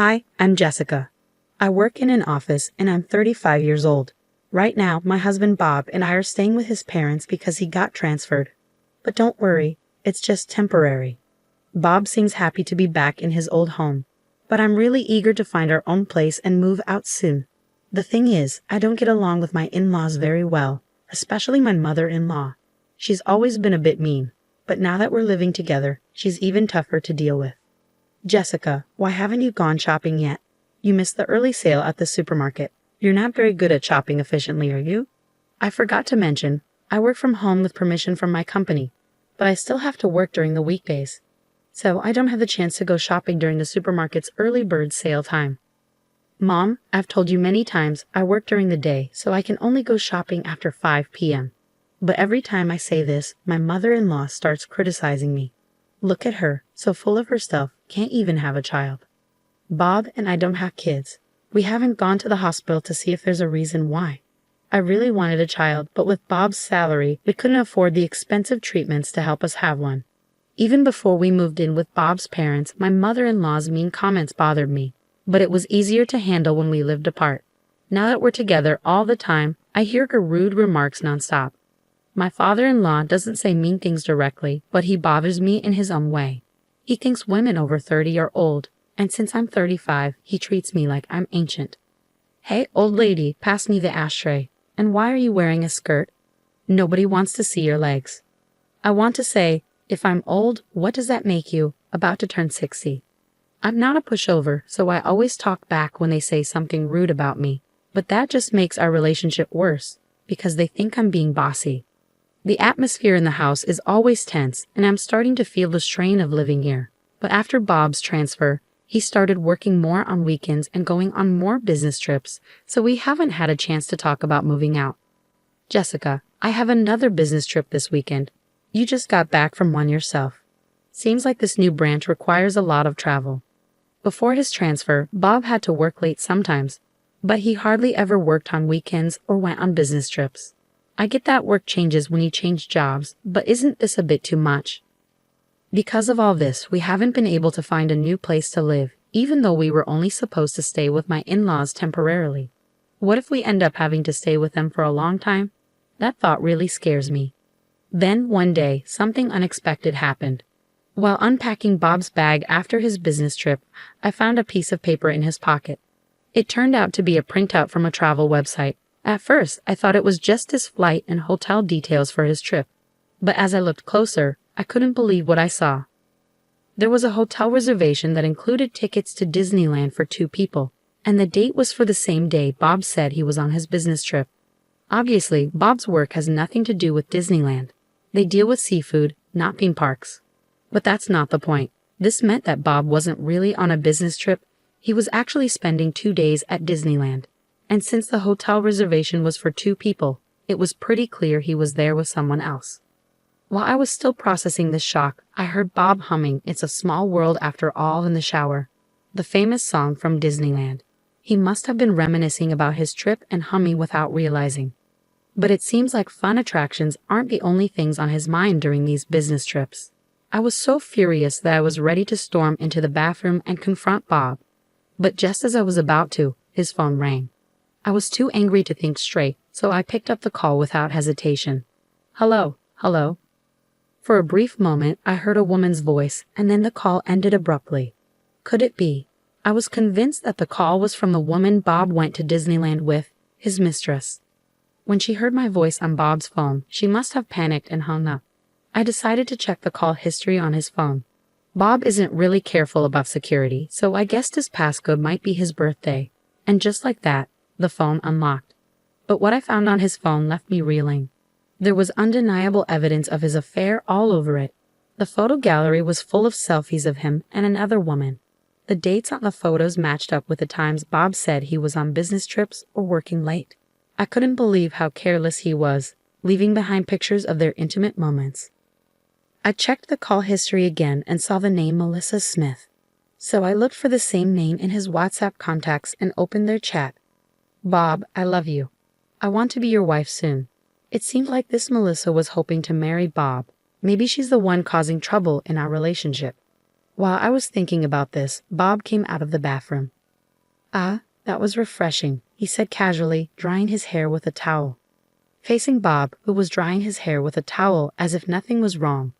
Hi, I'm Jessica. I work in an office and I'm 35 years old. Right now, my husband Bob and I are staying with his parents because he got transferred. But don't worry, it's just temporary. Bob seems happy to be back in his old home, but I'm really eager to find our own place and move out soon. The thing is, I don't get along with my in-laws very well, especially my mother-in-law. She's always been a bit mean, but now that we're living together, she's even tougher to deal with. Jessica, why haven't you gone shopping yet? You missed the early sale at the supermarket. You're not very good at shopping efficiently, are you? I forgot to mention, I work from home with permission from my company, but I still have to work during the weekdays. So I don't have the chance to go shopping during the supermarket's early bird sale time. Mom, I've told you many times I work during the day, so I can only go shopping after 5 p.m. But every time I say this, my mother-in-law starts criticizing me. Look at her, so full of herself, can't even have a child. Bob and I don't have kids. We haven't gone to the hospital to see if there's a reason why. I really wanted a child, but with Bob's salary, we couldn't afford the expensive treatments to help us have one. Even before we moved in with Bob's parents, my mother-in-law's mean comments bothered me, but it was easier to handle when we lived apart. Now that we're together all the time, I hear her rude remarks nonstop. My father-in-law doesn't say mean things directly, but he bothers me in his own way. He thinks women over 30 are old, and since I'm 35, he treats me like I'm ancient. Hey, old lady, pass me the ashtray. And why are you wearing a skirt? Nobody wants to see your legs. I want to say, if I'm old, what does that make you? About to turn 60. I'm not a pushover, so I always talk back when they say something rude about me. But that just makes our relationship worse, because they think I'm being bossy. The atmosphere in the house is always tense, and I'm starting to feel the strain of living here. But after Bob's transfer, he started working more on weekends and going on more business trips, so we haven't had a chance to talk about moving out. Jessica, I have another business trip this weekend. You just got back from one yourself. Seems like this new branch requires a lot of travel. Before his transfer, Bob had to work late sometimes, but he hardly ever worked on weekends or went on business trips. I get that work changes when you change jobs, but isn't this a bit too much? Because of all this, we haven't been able to find a new place to live, even though we were only supposed to stay with my in-laws temporarily. What if we end up having to stay with them for a long time? That thought really scares me. Then, one day, something unexpected happened. While unpacking Bob's bag after his business trip, I found a piece of paper in his pocket. It turned out to be a printout from a travel website. At first, I thought it was just his flight and hotel details for his trip. But as I looked closer, I couldn't believe what I saw. There was a hotel reservation that included tickets to Disneyland for 2 people, and the date was for the same day Bob said he was on his business trip. Obviously, Bob's work has nothing to do with Disneyland. They deal with seafood, not theme parks. But that's not the point. This meant that Bob wasn't really on a business trip. He was actually spending 2 days at Disneyland. And since the hotel reservation was for 2 people, it was pretty clear he was there with someone else. While I was still processing this shock, I heard Bob humming "It's a Small World After All" in the shower, the famous song from Disneyland. He must have been reminiscing about his trip and humming without realizing. But it seems like fun attractions aren't the only things on his mind during these business trips. I was so furious that I was ready to storm into the bathroom and confront Bob. But just as I was about to, his phone rang. I was too angry to think straight, so I picked up the call without hesitation. Hello. For a brief moment, I heard a woman's voice, and then the call ended abruptly. Could it be? I was convinced that the call was from the woman Bob went to Disneyland with, his mistress. When she heard my voice on Bob's phone, she must have panicked and hung up. I decided to check the call history on his phone. Bob isn't really careful about security, so I guessed his passcode might be his birthday. And just like that, the phone unlocked. But what I found on his phone left me reeling. There was undeniable evidence of his affair all over it. The photo gallery was full of selfies of him and another woman. The dates on the photos matched up with the times Bob said he was on business trips or working late. I couldn't believe how careless he was, leaving behind pictures of their intimate moments. I checked the call history again and saw the name Melissa Smith. So I looked for the same name in his WhatsApp contacts and opened their chat. Bob, I love you. I want to be your wife soon. It seemed like this Melissa was hoping to marry Bob. Maybe she's the one causing trouble in our relationship. While I was thinking about this, Bob came out of the bathroom. "Ah, that was refreshing," he said casually, drying his hair with a towel. Facing Bob, who was drying his hair with a towel as if nothing was wrong,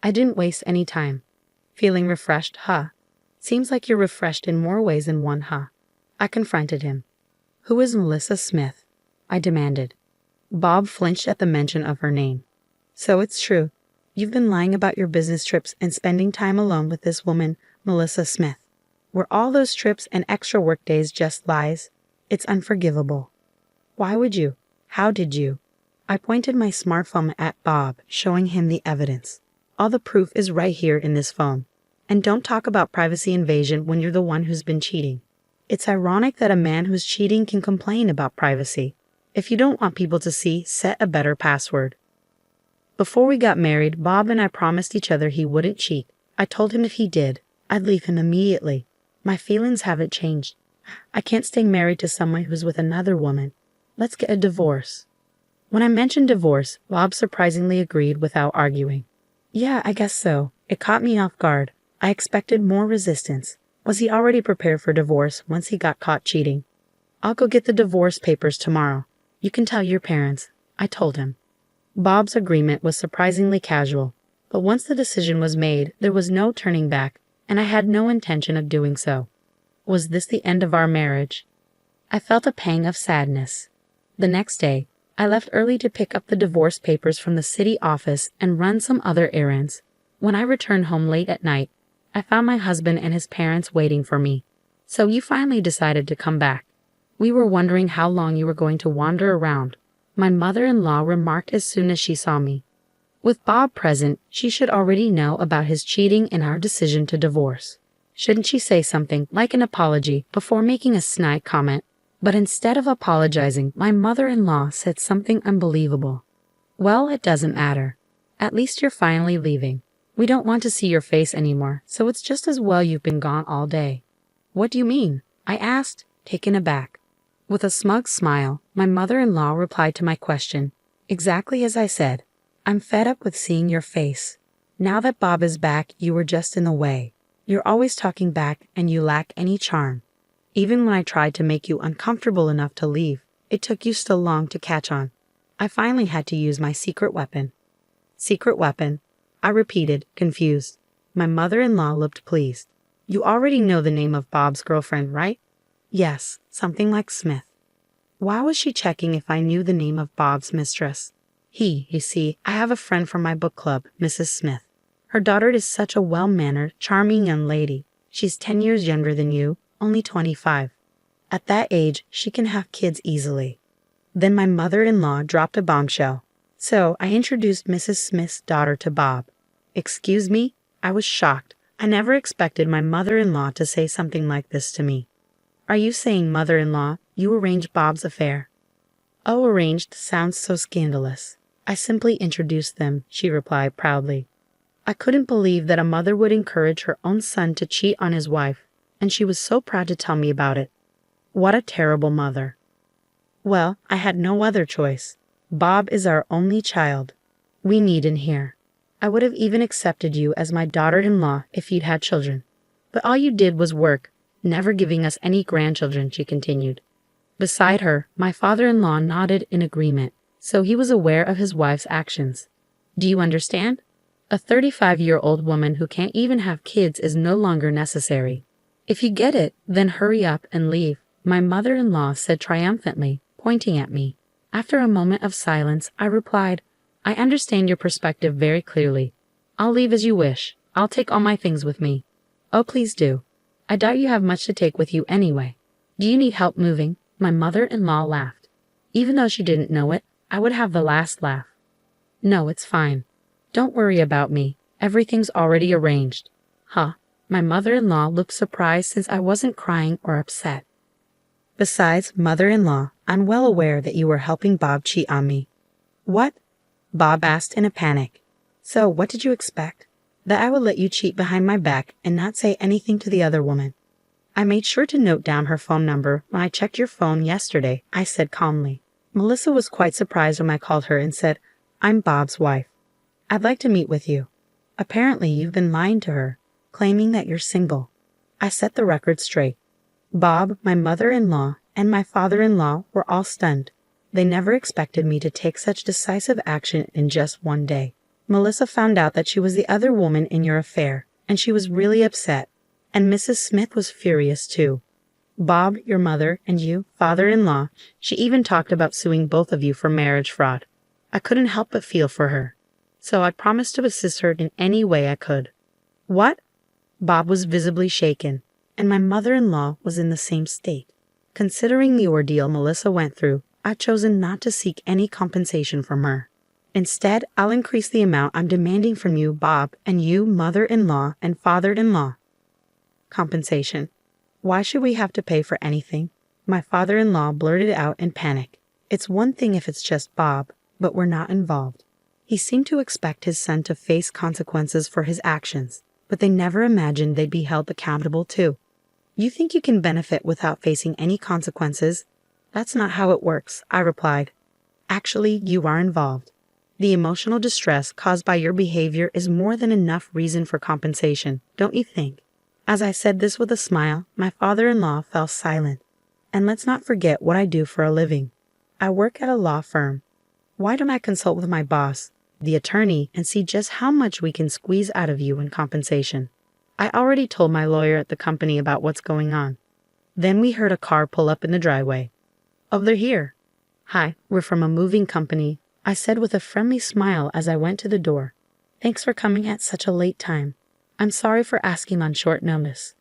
I didn't waste any time. "Feeling refreshed, huh? Seems like you're refreshed in more ways than one, huh?" I confronted him. "Who is Melissa Smith?" I demanded. Bob flinched at the mention of her name. "So it's true. You've been lying about your business trips and spending time alone with this woman, Melissa Smith. Were all those trips and extra work days just lies? It's unforgivable." "Why would you? How did you?" I pointed my smartphone at Bob, showing him the evidence. "All the proof is right here in this phone. And don't talk about privacy invasion when you're the one who's been cheating. It's ironic that a man who's cheating can complain about privacy. If you don't want people to see, set a better password." Before we got married, Bob and I promised each other he wouldn't cheat. I told him if he did, I'd leave him immediately. My feelings haven't changed. I can't stay married to someone who's with another woman. Let's get a divorce. When I mentioned divorce, Bob surprisingly agreed without arguing. "Yeah, I guess so." It caught me off guard. I expected more resistance. Was he already prepared for divorce once he got caught cheating? "I'll go get the divorce papers tomorrow. You can tell your parents," I told him. Bob's agreement was surprisingly casual, but once the decision was made, there was no turning back, and I had no intention of doing so. Was this the end of our marriage? I felt a pang of sadness. The next day, I left early to pick up the divorce papers from the city office and run some other errands. When I returned home late at night, I found my husband and his parents waiting for me. "So you finally decided to come back. We were wondering how long you were going to wander around," my mother-in-law remarked as soon as she saw me. With Bob present, she should already know about his cheating and our decision to divorce. Shouldn't she say something like an apology before making a snide comment? But instead of apologizing, my mother-in-law said something unbelievable. "Well, it doesn't matter. At least you're finally leaving. We don't want to see your face anymore, so it's just as well you've been gone all day." "What do you mean?" I asked, taken aback. With a smug smile, my mother-in-law replied to my question, exactly as I said. "I'm fed up with seeing your face. Now that Bob is back, you were just in the way. You're always talking back and you lack any charm. Even when I tried to make you uncomfortable enough to leave, it took you so long to catch on. I finally had to use my secret weapon." "Secret weapon?" I repeated, confused. My mother-in-law looked pleased. "You already know the name of Bob's girlfriend, right?" "Yes, something like Smith." Why was she checking if I knew the name of Bob's mistress? You see, I have a friend from my book club, Mrs. Smith. Her daughter is such a well-mannered, charming young lady. She's 10 years younger than you, only 25. At that age, she can have kids easily. Then my mother-in-law dropped a bombshell. So I introduced Mrs. Smith's daughter to Bob. "Excuse me?" I was shocked. I never expected my mother-in-law to say something like this to me. "Are you saying, mother-in-law, you arranged Bob's affair?" "Oh, arranged sounds so scandalous. I simply introduced them," she replied proudly. I couldn't believe that a mother would encourage her own son to cheat on his wife, and she was so proud to tell me about it. What a terrible mother. Well, I had no other choice. Bob is our only child. We need him here. I would have even accepted you as my daughter-in-law if you'd had children. But all you did was work, never giving us any grandchildren," she continued. Beside her, my father-in-law nodded in agreement, so he was aware of his wife's actions. "Do you understand? A 35-year-old woman who can't even have kids is no longer necessary. If you get it, then hurry up and leave," my mother-in-law said triumphantly, pointing at me. After a moment of silence, I replied, "I understand your perspective very clearly. I'll leave as you wish. I'll take all my things with me." "Oh, please do. I doubt you have much to take with you anyway. Do you need help moving?" My mother-in-law laughed. Even though she didn't know it, I would have the last laugh. "No, it's fine. Don't worry about me. Everything's already arranged." "Huh?" My mother-in-law looked surprised since I wasn't crying or upset. "Besides, mother-in-law, I'm well aware that you were helping Bob cheat on me." "What?" Bob asked in a panic. "So, what did you expect? That I would let you cheat behind my back and not say anything to the other woman?" "I made sure to note down her phone number when I checked your phone yesterday," I said calmly. Melissa was quite surprised when I called her and said, "I'm Bob's wife. I'd like to meet with you. Apparently, you've been lying to her. claiming that you're single. I set the record straight. Bob, my mother-in-law, and my father-in-law were all stunned. They never expected me to take such decisive action in just one day. Melissa found out that she was the other woman in your affair, and she was really upset. And Mrs. Smith was furious too. Bob, your mother, and you, father-in-law, she even talked about suing both of you for marriage fraud. I couldn't help but feel for her. So I promised to assist her in any way I could. What? Bob was visibly shaken, and my mother-in-law was in the same state. Considering the ordeal Melissa went through, I've chosen not to seek any compensation from her. Instead, I'll increase the amount I'm demanding from you, Bob, and you, mother-in-law and father-in-law. Compensation. Why should we have to pay for anything? My father-in-law blurted out in panic. It's one thing if it's just Bob, but we're not involved. He seemed to expect his son to face consequences for his actions, but they never imagined they'd be held accountable too. You think you can benefit without facing any consequences? That's not how it works, I replied. Actually, you are involved. The emotional distress caused by your behavior is more than enough reason for compensation, don't you think? As I said this with a smile, my father-in-law fell silent. And let's not forget what I do for a living. I work at a law firm. Why don't I consult with my boss, the attorney, and see just how much we can squeeze out of you in compensation? I already told my lawyer at the company about what's going on. Then we heard a car pull up in the driveway. Oh, they're here. Hi, we're from a moving company, I said with a friendly smile as I went to the door. Thanks for coming at such a late time. I'm sorry for asking on short notice.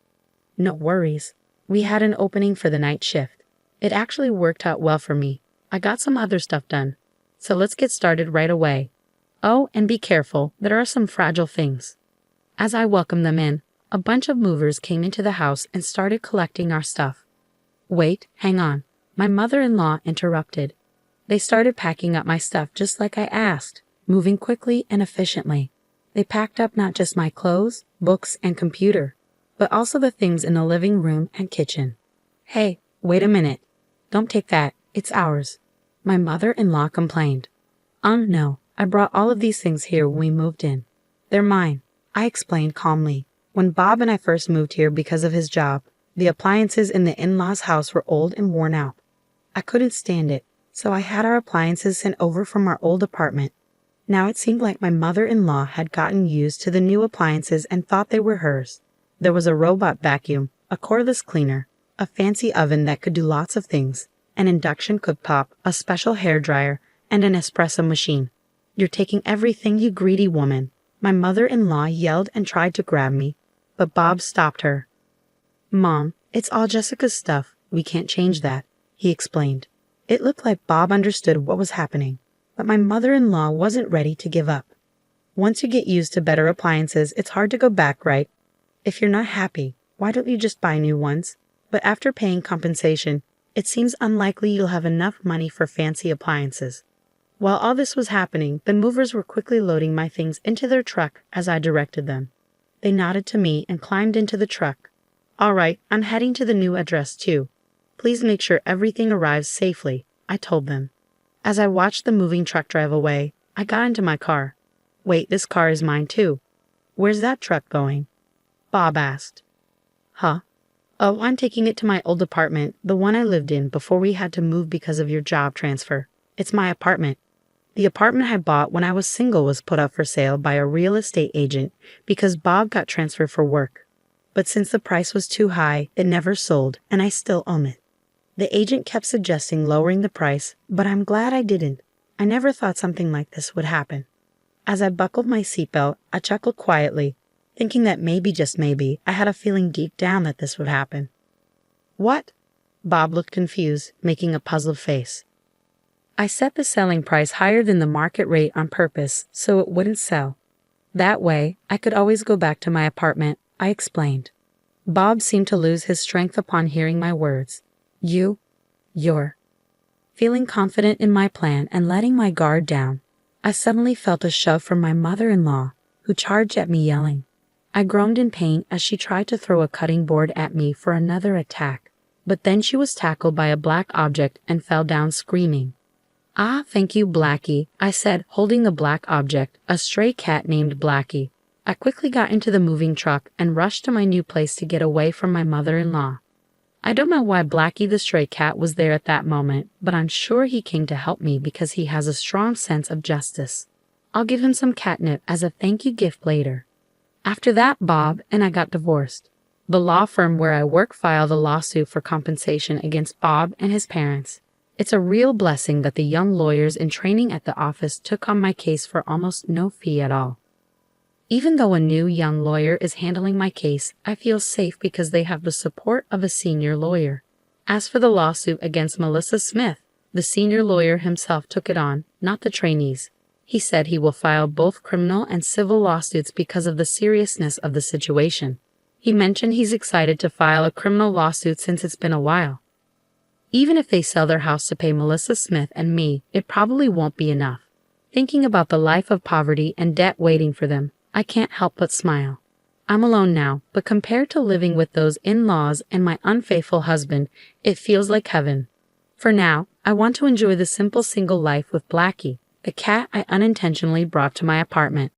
No worries. We had an opening for the night shift. It actually worked out well for me. I got some other stuff done. So let's get started right away. Oh, and be careful, there are some fragile things. As I welcomed them in, a bunch of movers came into the house and started collecting our stuff. Wait, hang on. My mother-in-law interrupted. They started packing up my stuff just like I asked, moving quickly and efficiently. They packed up not just my clothes, books, and computer, but also the things in the living room and kitchen. Hey, wait a minute. Don't take that. It's ours. My mother-in-law complained. No, I brought all of these things here when we moved in. They're mine, I explained calmly. When Bob and I first moved here because of his job, the appliances in the in-laws' house were old and worn out. I couldn't stand it, so I had our appliances sent over from our old apartment. Now it seemed like my mother-in-law had gotten used to the new appliances and thought they were hers. There was a robot vacuum, a cordless cleaner, a fancy oven that could do lots of things, an induction cooktop, a special hairdryer, and an espresso machine. You're taking everything, you greedy woman. My mother-in-law yelled and tried to grab me, but Bob stopped her. Mom, it's all Jessica's stuff. We can't change that, he explained. It looked like Bob understood what was happening, but my mother-in-law wasn't ready to give up. Once you get used to better appliances, it's hard to go back, right? If you're not happy, why don't you just buy new ones? But after paying compensation, it seems unlikely you'll have enough money for fancy appliances. While all this was happening, the movers were quickly loading my things into their truck as I directed them. They nodded to me and climbed into the truck. All right, I'm heading to the new address too. Please make sure everything arrives safely, I told them. As I watched the moving truck drive away, I got into my car. Wait, this car is mine too. Where's that truck going? Bob asked. Huh? Oh, I'm taking it to my old apartment, the one I lived in before we had to move because of your job transfer. It's my apartment. The apartment I bought when I was single was put up for sale by a real estate agent because Bob got transferred for work. But since the price was too high, it never sold, and I still own it. The agent kept suggesting lowering the price, but I'm glad I didn't. I never thought something like this would happen. As I buckled my seatbelt, I chuckled quietly, thinking that maybe, just maybe, I had a feeling deep down that this would happen. What? Bob looked confused, making a puzzled face. I set the selling price higher than the market rate on purpose so it wouldn't sell. That way, I could always go back to my apartment, I explained. Bob seemed to lose his strength upon hearing my words. You're. Feeling confident in my plan and letting my guard down, I suddenly felt a shove from my mother-in-law, who charged at me yelling. I groaned in pain as she tried to throw a cutting board at me for another attack, but then she was tackled by a black object and fell down screaming. Ah, thank you, Blackie, I said, holding the black object, a stray cat named Blackie. I quickly got into the moving truck and rushed to my new place to get away from my mother-in-law. I don't know why Blackie the stray cat was there at that moment, but I'm sure he came to help me because he has a strong sense of justice. I'll give him some catnip as a thank you gift later. After that, Bob and I got divorced. The law firm where I work filed a lawsuit for compensation against Bob and his parents. It's a real blessing that the young lawyers in training at the office took on my case for almost no fee at all. Even though a new young lawyer is handling my case, I feel safe because they have the support of a senior lawyer. As for the lawsuit against Melissa Smith, the senior lawyer himself took it on, not the trainees. He said he will file both criminal and civil lawsuits because of the seriousness of the situation. He mentioned he's excited to file a criminal lawsuit since it's been a while. Even if they sell their house to pay Melissa Smith and me, it probably won't be enough. Thinking about the life of poverty and debt waiting for them, I can't help but smile. I'm alone now, but compared to living with those in-laws and my unfaithful husband, it feels like heaven. For now, I want to enjoy the simple single life with Blackie, the cat I unintentionally brought to my apartment.